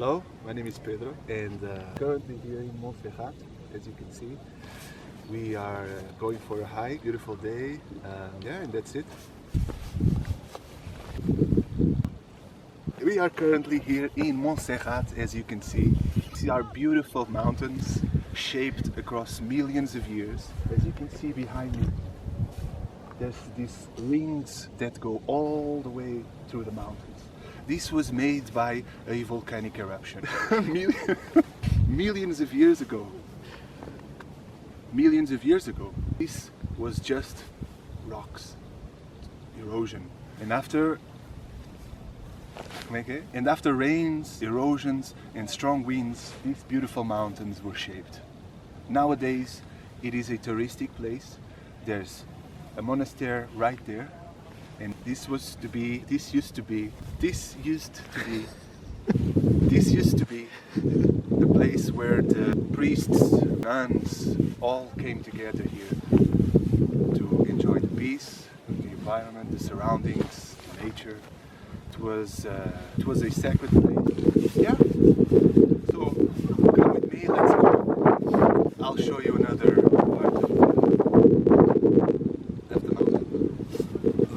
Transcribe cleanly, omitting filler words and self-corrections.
Hello, my name is Pedro and currently here in Montserrat, as you can see. We are going for a hike, beautiful day, and that's it. We are currently here in Montserrat, as you can see. These are beautiful mountains shaped across millions of years. As you can see behind me, there's these rings that go all the way through the mountains. This was made by a volcanic eruption millions of years ago. Millions of years ago. This was just rocks, erosion. And after rains, erosions and strong winds, these beautiful mountains were shaped. Nowadays it is a touristic place. There's a monastery right there, and this used to be the place where the priests, nuns all came together here to enjoy the peace, the environment, the surroundings, the nature. It was a sacred place. Yeah. So come with me, let's go. I'll show you another